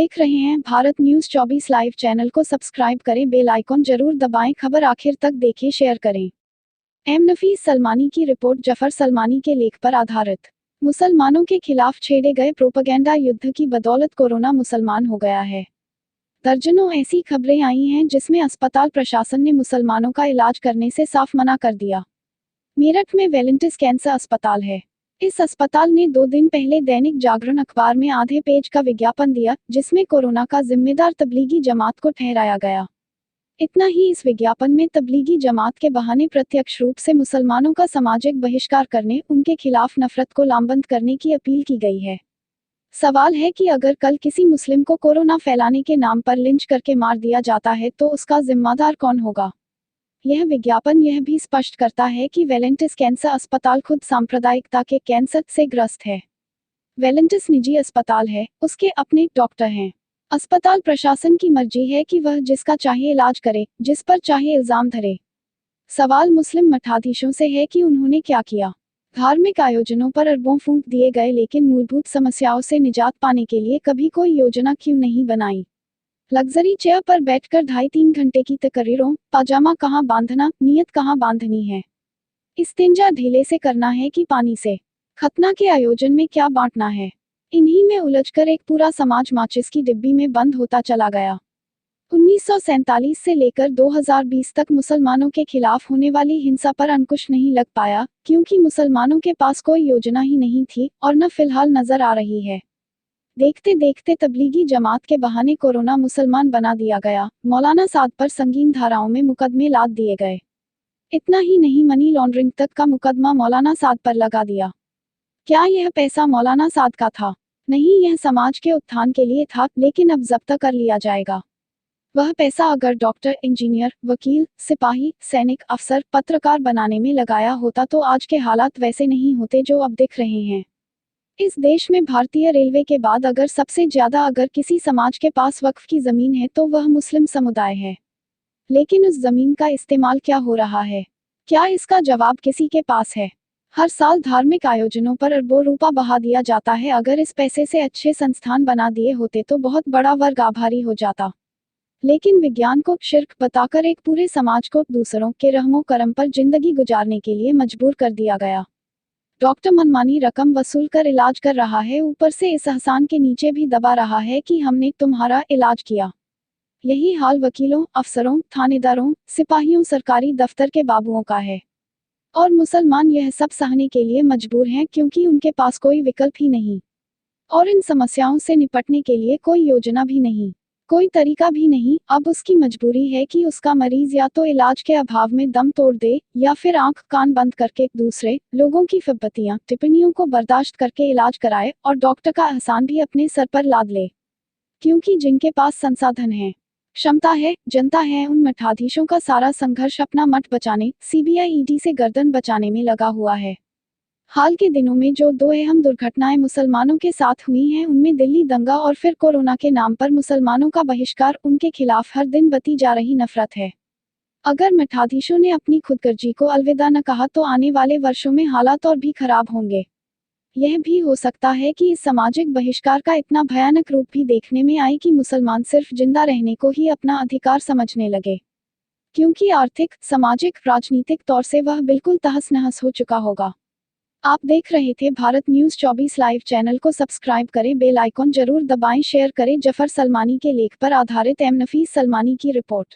देख रहे हैं भारत न्यूज 24 लाइव। चैनल को सब्सक्राइब करें, बेल आइकॉन जरूर दबाएं, खबर आखिर तक देखें, शेयर करें। एम नफीस सलमानी की रिपोर्ट। जफर सलमानी के लेख पर आधारित। मुसलमानों के खिलाफ छेड़े गए प्रोपेगेंडा युद्ध की बदौलत कोरोना मुसलमान हो गया है। दर्जनों ऐसी खबरें आई हैं जिसमें अस्पताल प्रशासन ने मुसलमानों का इलाज करने से साफ मना कर दिया। मेरठ में वेलेंटिस कैंसर अस्पताल है। इस अस्पताल ने 2 दिन पहले दैनिक जागरण अखबार में आधे पेज का विज्ञापन दिया, जिसमें कोरोना का जिम्मेदार तबलीगी जमात को ठहराया गया। इतना ही, इस विज्ञापन में तबलीगी जमात के बहाने प्रत्यक्ष रूप से मुसलमानों का सामाजिक बहिष्कार करने, उनके खिलाफ नफरत को लामबंद करने की अपील की गई है। सवाल है कि अगर कल किसी मुस्लिम को कोरोना फैलाने के नाम पर लिंच करके मार दिया जाता है तो उसका जिम्मेदार कौन होगा? यह विज्ञापन यह भी स्पष्ट करता है कि वेलेंटिस कैंसर अस्पताल खुद सांप्रदायिकता के कैंसर से ग्रस्त है। वेलेंटिस निजी अस्पताल है, उसके अपने डॉक्टर हैं। अस्पताल प्रशासन की मर्जी है कि वह जिसका चाहे इलाज करे, जिस पर चाहे इल्जाम धरे। सवाल मुस्लिम मठाधीशों से है कि उन्होंने क्या किया। धार्मिक आयोजनों पर अरबों फूंक दिए गए, लेकिन मूलभूत समस्याओं से निजात पाने के लिए कभी कोई योजना क्यों नहीं बनाई? लग्जरी चेयर पर बैठकर 2.5-3 घंटे की तकरीरों, पाजामा कहाँ बांधना, नीयत कहाँ बांधनी है, इस्तिंजा ढीले से करना है कि पानी से, खतना के आयोजन में क्या बांटना है, इन्हीं में उलझकर एक पूरा समाज माचिस की डिब्बी में बंद होता चला गया। 1947 से लेकर 2020 तक मुसलमानों के खिलाफ होने वाली हिंसा पर अंकुश नहीं लग पाया, क्योंकि मुसलमानों के पास कोई योजना ही नहीं थी और न फिलहाल नजर आ रही है। देखते देखते तबलीगी जमात के बहाने कोरोना मुसलमान बना दिया गया। मौलाना साद पर संगीन धाराओं में मुकदमे लाद दिए गए। इतना ही नहीं, मनी लॉन्ड्रिंग तक का मुकदमा मौलाना साद पर लगा दिया। क्या यह पैसा मौलाना साद का था? नहीं, यह समाज के उत्थान के लिए था, लेकिन अब जब्त कर लिया जाएगा। वह पैसा अगर डॉक्टर, इंजीनियर, वकील, सिपाही, सैनिक, अफसर, पत्रकार बनाने में लगाया होता तो आज के हालात वैसे नहीं होते जो अब दिख रहे हैं। इस देश में भारतीय रेलवे के बाद अगर सबसे ज्यादा अगर किसी समाज के पास वक्फ की जमीन है तो वह मुस्लिम समुदाय है। लेकिन उस जमीन का इस्तेमाल क्या हो रहा है? क्या इसका जवाब किसी के पास है? हर साल धार्मिक आयोजनों पर अरबों रुपया बहा दिया जाता है। अगर इस पैसे से अच्छे संस्थान बना दिए होते तो बहुत बड़ा वर्ग आभारी हो जाता। लेकिन विज्ञान को शिर्क बताकर एक पूरे समाज को दूसरों के रहमो करम पर जिंदगी गुजारने के लिए मजबूर कर दिया गया। डॉक्टर मनमानी रकम वसूल कर इलाज कर रहा है, ऊपर से इस एहसान के नीचे भी दबा रहा है कि हमने तुम्हारा इलाज किया। यही हाल वकीलों, अफसरों, थानेदारों, सिपाहियों, सरकारी दफ्तर के बाबुओं का है। और मुसलमान यह सब सहने के लिए मजबूर हैं क्योंकि उनके पास कोई विकल्प ही नहीं, और इन समस्याओं से निपटने के लिए कोई योजना भी नहीं, कोई तरीका भी नहीं। अब उसकी मजबूरी है कि उसका मरीज या तो इलाज के अभाव में दम तोड़ दे या फिर आंख कान बंद करके दूसरे लोगों की फब्बतियां, टिप्पणियों को बर्दाश्त करके इलाज कराए और डॉक्टर का एहसान भी अपने सर पर लाद ले। क्योंकि जिनके पास संसाधन है, क्षमता है, जनता है, उन मठाधीशों का सारा संघर्ष अपना मठ बचाने, सीबीआई ईडी से गर्दन बचाने में लगा हुआ है। हाल के दिनों में जो 2 अहम दुर्घटनाएं मुसलमानों के साथ हुई हैं, उनमें दिल्ली दंगा और फिर कोरोना के नाम पर मुसलमानों का बहिष्कार, उनके खिलाफ हर दिन बती जा रही नफरत है। अगर मठाधीशों ने अपनी खुदगर्जी को अलविदा न कहा तो आने वाले वर्षों में हालात और भी खराब होंगे। यह भी हो सकता है कि इस सामाजिक बहिष्कार का इतना भयानक रूप भी देखने में आए कि मुसलमान सिर्फ जिंदा रहने को ही अपना अधिकार समझने लगे, क्योंकि आर्थिक, सामाजिक, राजनीतिक तौर से वह बिल्कुल तहस नहस हो चुका होगा। आप देख रहे थे भारत न्यूज 24 लाइव। चैनल को सब्सक्राइब करें, बेल आइकॉन जरूर दबाएं, शेयर करें। जफर सलमानी के लेख पर आधारित एम नफीस सलमानी की रिपोर्ट।